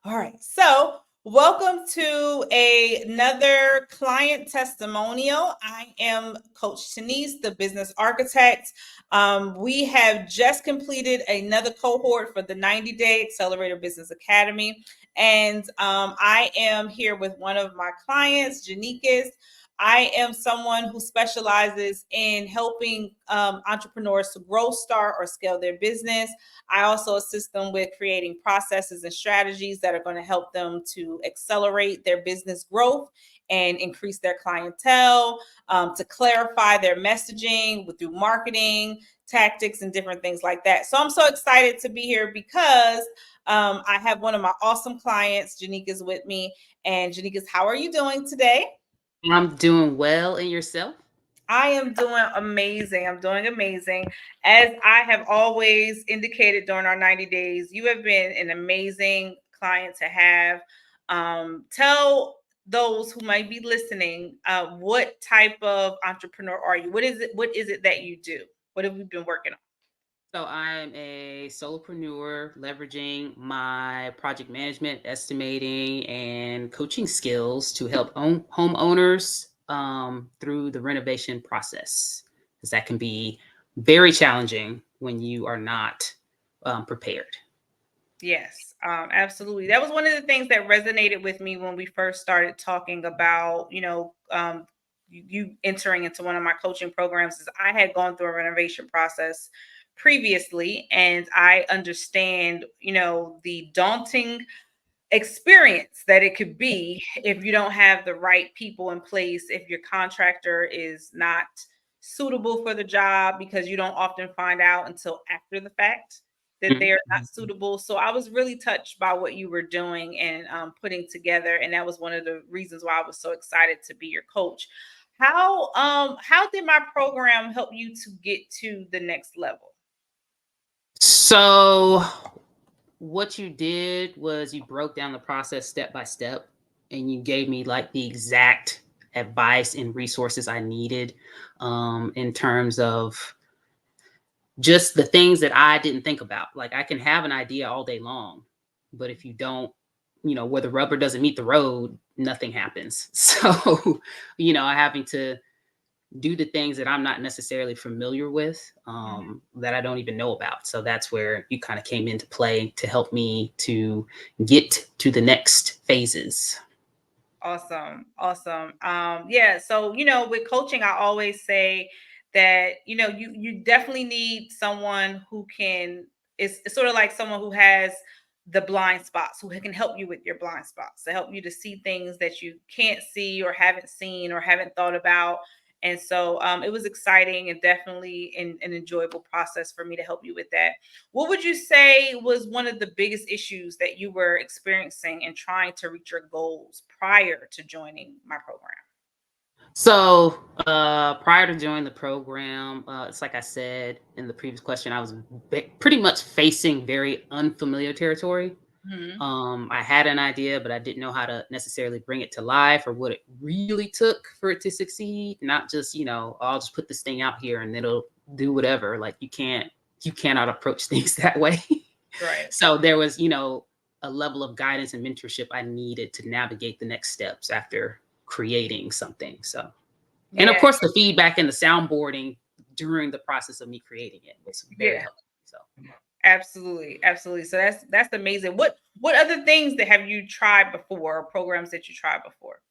All right. So, welcome to another client testimonial. I am Coach Shanice, the business architect. We have just completed another cohort for the 90-day Accelerator Business Academy. And I am here with one of my clients, Janeekis. I am someone who specializes in helping entrepreneurs to grow, start, or scale their business. I also assist them with creating processes and strategies that are going to help them to accelerate their business growth and increase their clientele, to clarify their messaging through marketing tactics and different things like that. So I'm so excited to be here because I have one of my awesome clients, Janeekis, with me. And Janeekis, how are you doing today? I'm doing well. And yourself? I am doing amazing. I'm doing amazing. As I have always indicated during our 90 days, you have been an amazing client to have. Tell those who might be listening, what type of entrepreneur are you? What is it? What is it that you do? What have you been working on? So I'm a solopreneur leveraging my project management, estimating, and coaching skills to help homeowners through the renovation process, because that can be very challenging when you are not prepared. Yes, absolutely. That was one of the things that resonated with me when we first started talking about, you entering into one of my coaching programs. Is I had gone through a renovation process previously, and I understand, the daunting experience that it could be if you don't have the right people in place, if your contractor is not suitable for the job, because you don't often find out until after the fact that they are not Mhm. suitable. So I was really touched by what you were doing and putting together, and that was one of the reasons why I was so excited to be your coach. How did my program help you to get to the next level? So what you did was you broke down the process step by step, and you gave me like the exact advice and resources I needed, in terms of just the things that I didn't think about. Like, I can have an idea all day long, but if you don't, where the rubber doesn't meet the road, nothing happens. So, having to do the things that I'm not necessarily familiar with, that I don't even know about. So that's where you kind of came into play to help me to get to the next phases. Awesome. Awesome. Yeah, so with coaching, I always say that, you definitely need someone who can it's sort of like someone who has the blind spots, who can help you with your blind spots, to help you to see things that you can't see or haven't seen or haven't thought about. And so it was exciting and definitely an enjoyable process for me to help you with that. What would you say was one of the biggest issues that you were experiencing in trying to reach your goals prior to joining my program? So, prior to joining the program, it's like I said in the previous question, I was pretty much facing very unfamiliar territory. Mhm. I had an idea, but I didn't know how to necessarily bring it to life or what it really took for it to succeed. Not just, I'll just put this thing out here and it'll do whatever. Like, you cannot approach things that way. Right. So there was, a level of guidance and mentorship I needed to navigate the next steps after creating something. So, and of Yeah. course, the feedback and the soundboarding during the process of me creating it was very Yeah. helpful. So, Absolutely. Absolutely. So that's amazing. What other things that have you tried before, or programs that you tried before?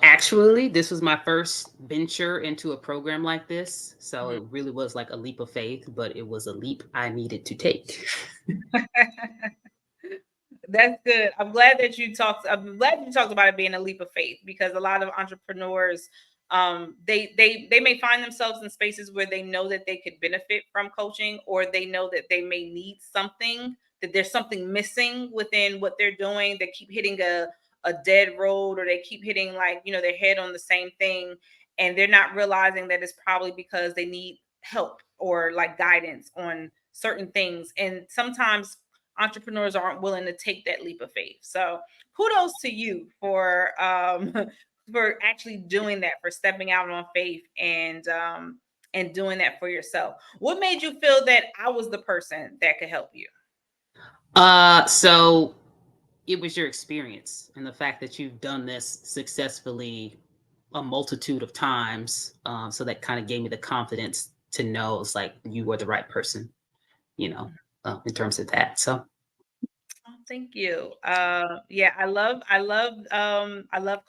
actually, this was my first venture into a program like this. So Mhm. it really was like a leap of faith, but it was a leap I needed to take. That's good. I'm glad you talked about it being a leap of faith, because a lot of entrepreneurs, they may find themselves in spaces where they know that they could benefit from coaching, or they know that they may need something, that there's something missing within what they're doing. They keep hitting a dead road, or they keep hitting, like, their head on the same thing, and they're not realizing that it's probably because they need help or like guidance on certain things. And sometimes entrepreneurs aren't willing to take that leap of faith. So kudos to you for for actually doing that, for stepping out on faith and doing that for yourself. What made you feel that I was the person that could help you? So it was your experience and the fact that you've done this successfully a multitude of times. So that kind of gave me the confidence to know it's like you were the right person, you know, in terms of that. So Oh, thank you. Yeah, I love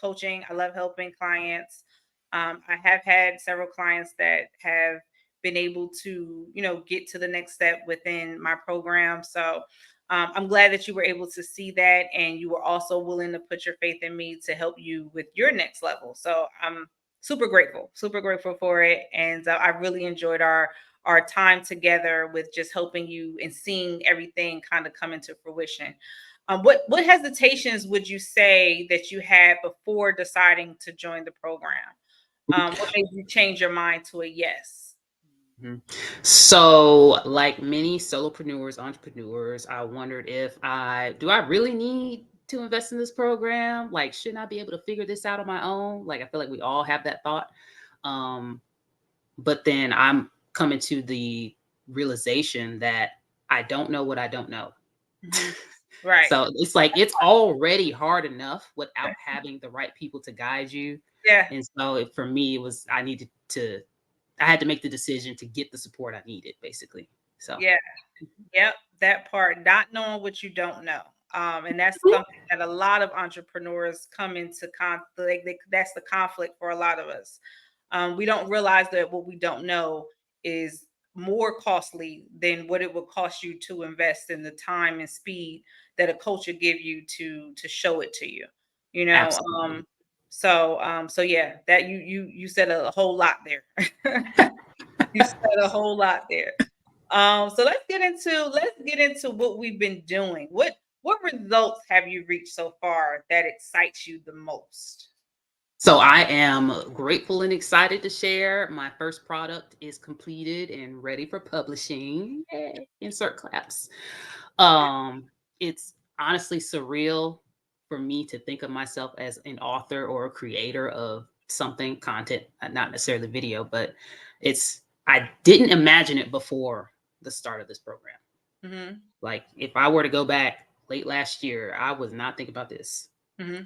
coaching. I love helping clients. I have had several clients that have been able to, get to the next step within my program. So I'm glad that you were able to see that, and you were also willing to put your faith in me to help you with your next level. So I'm super grateful for it, and I really enjoyed our time together with just helping you and seeing everything kind of come into fruition. What hesitations would you say that you had before deciding to join the program? What made you change your mind to a yes? Mhm. So, like many solopreneurs, entrepreneurs, I wondered if do I really need to invest in this program? Like, shouldn't I be able to figure this out on my own? Like, I feel like we all have that thought. Um, but then I'm coming to the realization that I don't know what I don't know. Mhm. Right. So it's like it's already hard enough without having the right people to guide you. Yeah. And so for me, it was I had to make the decision to get the support I needed, basically. So Yeah. Yep, that part, not knowing what you don't know. And that's something that a lot of entrepreneurs come into conflict. That's the conflict for a lot of us. We don't realize that what we don't know is more costly than what it would cost you to invest in the time and speed that a coach would give you to show it to you. You know, absolutely. so yeah, that you said a whole lot there. You said a whole lot there. So let's get into what we've been doing. What results have you reached so far that excites you the most? So I am grateful and excited to share. My first product is completed and ready for publishing. Yay. Insert claps. It's honestly surreal for me to think of myself as an author or a creator of something, content, not necessarily video, but I didn't imagine it before the start of this program. Hmm. Like if I were to go back late last year, I was not thinking about this. Hmm.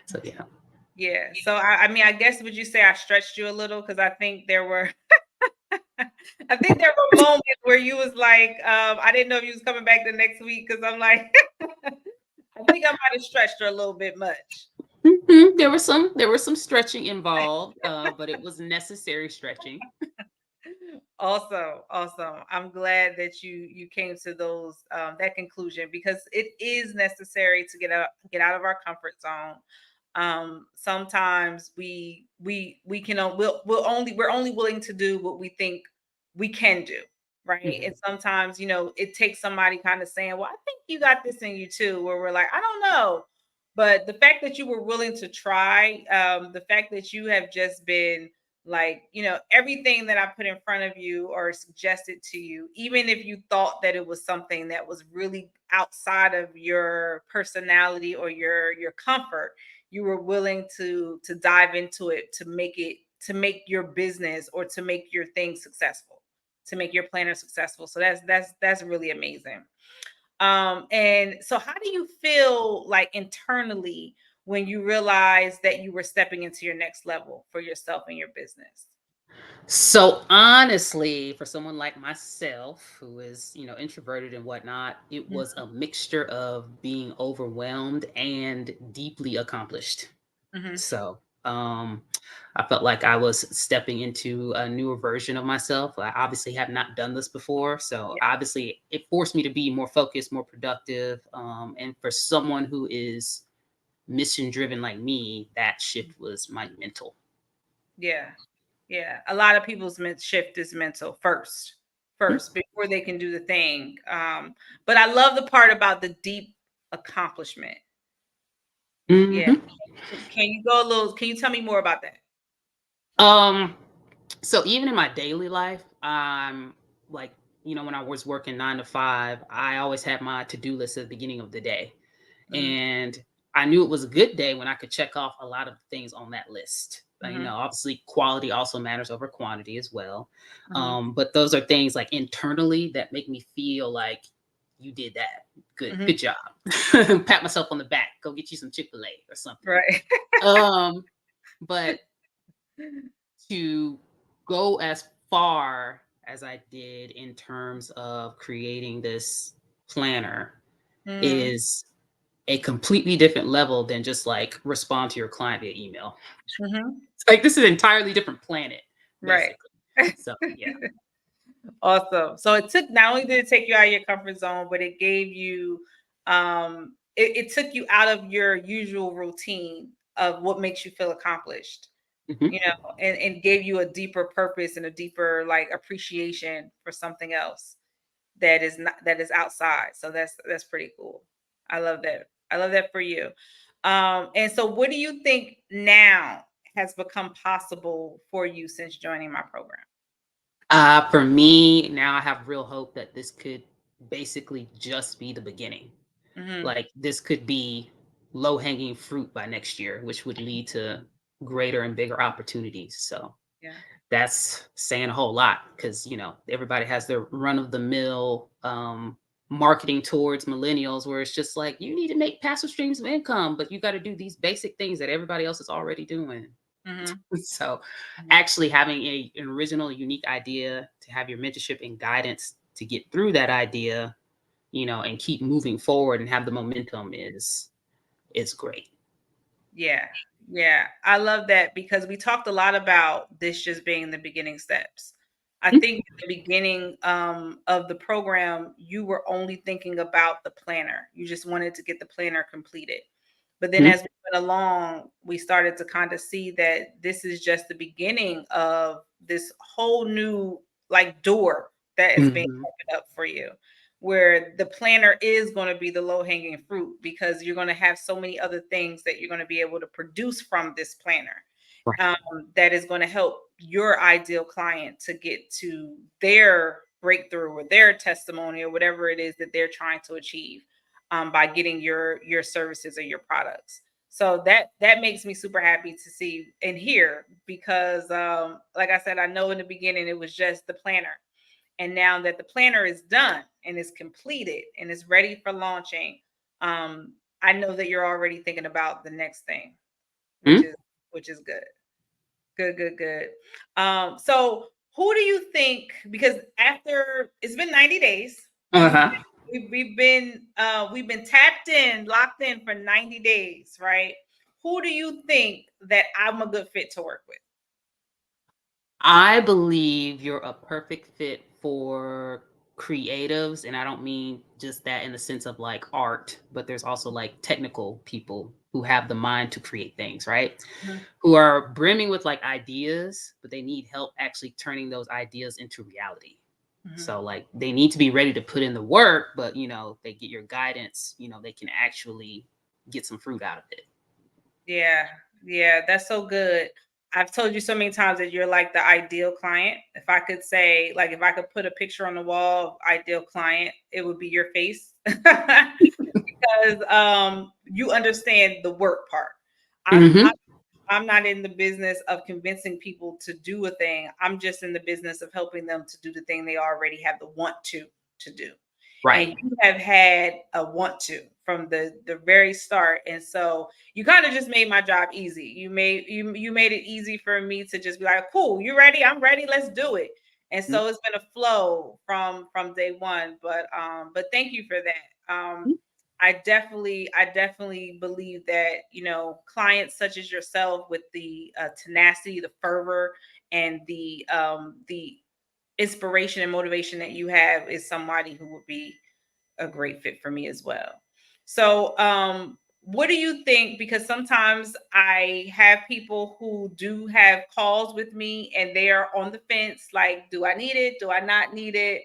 So yeah. Yeah. So I mean, I guess would you say I stretched you a little because I think there were I think there were moments where you was like, I didn't know if you was coming back the next week because I'm like, I think I might have stretched her a little bit much. Mhm. There was some stretching involved, but it was necessary stretching. Awesome, awesome. I'm glad that you came to those that conclusion because it is necessary to get out of our comfort zone. Sometimes we can we're only willing to do what we think we can do, right? And Mhm. sometimes it takes somebody kind of saying, "Well, I think you got this in you too," where we're like, "I don't know." But the fact that you were willing to try, the fact that you have just been like, everything that I put in front of you or suggested to you, even if you thought that it was something that was really outside of your personality or your comfort, you were willing to dive into it to make your business or to make your thing successful, to make your planner successful. So that's really amazing. And so how do you feel like internally when you realize that you were stepping into your next level for yourself and your business? So honestly, for someone like myself who is, introverted and whatnot, it Mhm. was a mixture of being overwhelmed and deeply accomplished. Mhm. So, I felt like I was stepping into a newer version of myself. I obviously have not done this before, so Yeah. obviously it forced me to be more focused, more productive. And for someone who is mission driven like me, that shift was monumental. Yeah. Yeah. A lot of people's shift is mental first before they can do the thing. But I love the part about the deep accomplishment. Yeah. Mhm. Can you tell me more about that? Um, so even in my daily life, I'm like, when I was working 9 to 5, I always had my to-do list at the beginning of the day. Mhm. And I knew it was a good day when I could check off a lot of things on that list. Mhm. Obviously quality also matters over quantity as well. Mhm. But those are things like internally that make me feel like you did that. Good, Mhm. good job. Pat myself on the back. Go get you some Chick-fil-A or something. Right. But to go as far as I did in terms of creating this planner Mhm. is a completely different level than just like respond to your client via email. Mhm. It's like this is an entirely different planet, Right. basically. So yeah. Awesome. So it took, not only did it take you out of your comfort zone, but it gave you it took you out of your usual routine of what makes you feel accomplished, Mhm. and gave you a deeper purpose and a deeper like appreciation for something else that is outside. So that's pretty cool. I love that. I love that for you. And so what do you think now has become possible for you since joining my program? For me, now I have real hope that this could basically just be the beginning. Hmm. Like this could be low hanging fruit by next year, which would lead to greater and bigger opportunities. So Yeah. that's saying a whole lot because everybody has their run of the mill marketing towards millennials where it's just like you need to make passive streams of income, but you got to do these basic things that everybody else is already doing. Hmm. So actually having an original unique idea to have your mentorship and guidance to get through that idea, and keep moving forward and have the momentum is great. Yeah. Yeah. I love that because we talked a lot about this just being the beginning steps. I think at the beginning of the program, you were only thinking about the planner. You just wanted to get the planner completed. But then Mhm. as we went along, we started to kind of see that this is just the beginning of this whole new like door that is being Mhm. opened up for you, where the planner is going to be the low hanging fruit because you're going to have so many other things that you're going to be able to produce from this planner, Right. that is going to help your ideal client to get to their breakthrough or their testimony or whatever it is that they're trying to achieve, by getting your services or your products. So that makes me super happy to see and hear because, like I said, I know in the beginning it was just the planner, and now that the planner is done and is completed and is ready for launching, I know that you're already thinking about the next thing, which Mhm. is which is good. Good, good, good. So who do you think, because after it's been 90 days, we've Uh-huh. we've been tapped in, locked in for 90 days, right? Who do you think that I'm a good fit to work with? I believe you're a perfect fit for creatives, and I don't mean just that in the sense of like art, but there's also like technical people who have the mind to create things, right? Mhm, Who are brimming with like ideas, but they need help actually turning those ideas into reality. mhm. So like they need to be ready to put in the work, but they get your guidance, they can actually get some fruit out of it. Yeah, yeah, that's so good. I've told you so many times that you're like the ideal client. If I could say, like, if I could put a picture on the wall of ideal client, it would be your face. Because you understand the work part. I'm Hmm. I'm I'm not in the business of convincing people to do a thing. I'm just in the business of helping them to do the thing they already have the want to do. Right. And you have had a want to from the very start. And so you kind of just made my job easy. You made it easy for me to just be like, cool, you ready? I'm ready. Let's do it. And so it's been a flow from day one. But thank you for that. I definitely believe that, clients such as yourself with the tenacity, the fervor, and the inspiration and motivation that you have is somebody who would be a great fit for me as well. So, what do you think? Because sometimes I have people who do have calls with me and they are on the fence, like, do I need it? Do I not need it?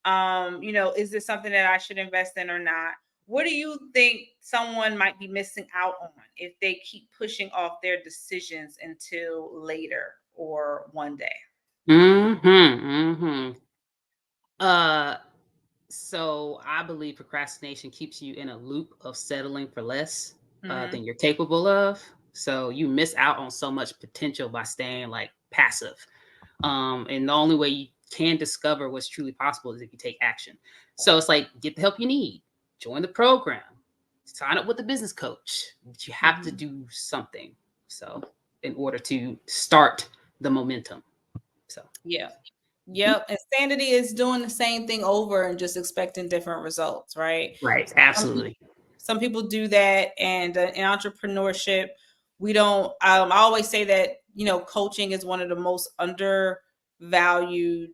Is this something that I should invest in or not? What do you think someone might be missing out on if they keep pushing off their decisions until later or one day? Mhm. Mhm. Uh so I believe procrastination keeps you in a loop of settling for less Hmm. than you're capable of. So you miss out on so much potential by staying like passive. And the only way you can discover what's truly possible is if you take action. So it's like, get the help you need, join the program, sign up with a business coach. But you have to do something. So in order to start the momentum. So yeah. Yep. And sanity is doing the same thing over and just expecting different results, right? right, absolutely. Some people do that, and in entrepreneurship, we don't. I always say that coaching is one of the most undervalued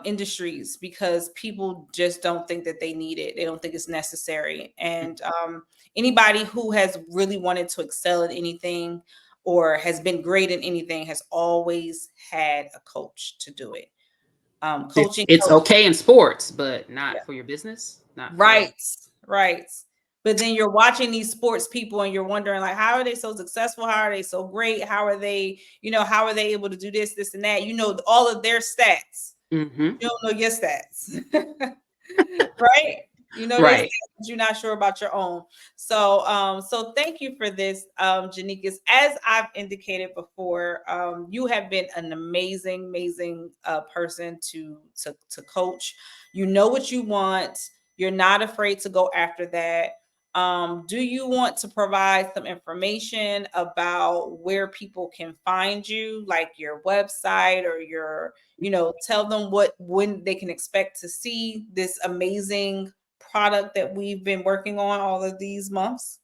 industries because people just don't think that they need it. They don't think it's necessary. And anybody who has really wanted to excel at anything or has been great in anything has always had a coach to do it. Coaching, It's okay in sports, but not yeah. for your business. Not Right, right. But then you're watching these sports people and you're wondering, like, how are they so successful? How are they so great? How are they, how are they able to do this, this, and that? You know all of their stats. Mm-hmm. You don't know your stats. Right? You know their Right. stats, but you're not sure about your own. So thank you for this, Janeekis. As I've indicated before, you have been an amazing person to coach. You know what you want. You're not afraid to go after that. Do you want to provide some information about where people can find you, like your website or your, tell them when they can expect to see this amazing product that we've been working on all of these months?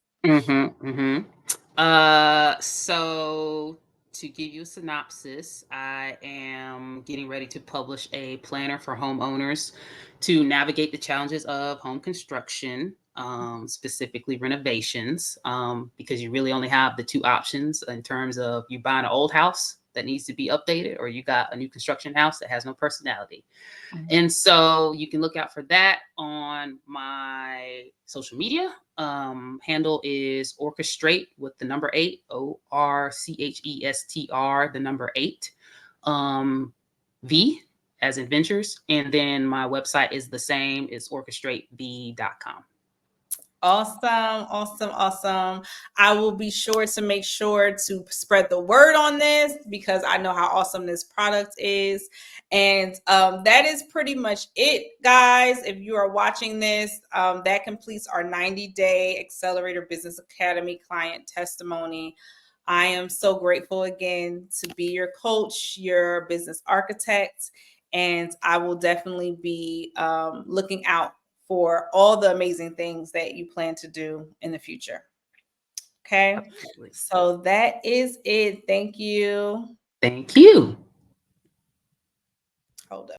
So to give you a synopsis, I am getting ready to publish a planner for homeowners to navigate the challenges of home construction, specifically renovations, because you really only have the two options in terms of you buying an old house that needs to be updated, or you got a new construction house that has no personality. And so you can look out for that on my social media. Handle is Orchestrate with the number 8, ORCHESTR, the number 8, V as in ventures. And then my website is the same, it's orchestratv.com. Awesome. I will be sure to make sure to spread the word on this because I know how awesome this product is. And that is pretty much it, guys. If you are watching this, that completes our 90-day Accelerator Business Academy client testimony. I am so grateful again to be your coach, your business architect, and I will definitely be looking out for all the amazing things that you plan to do in the future. Okay. Absolutely. So that is it. Thank you. Thank you. Hold up.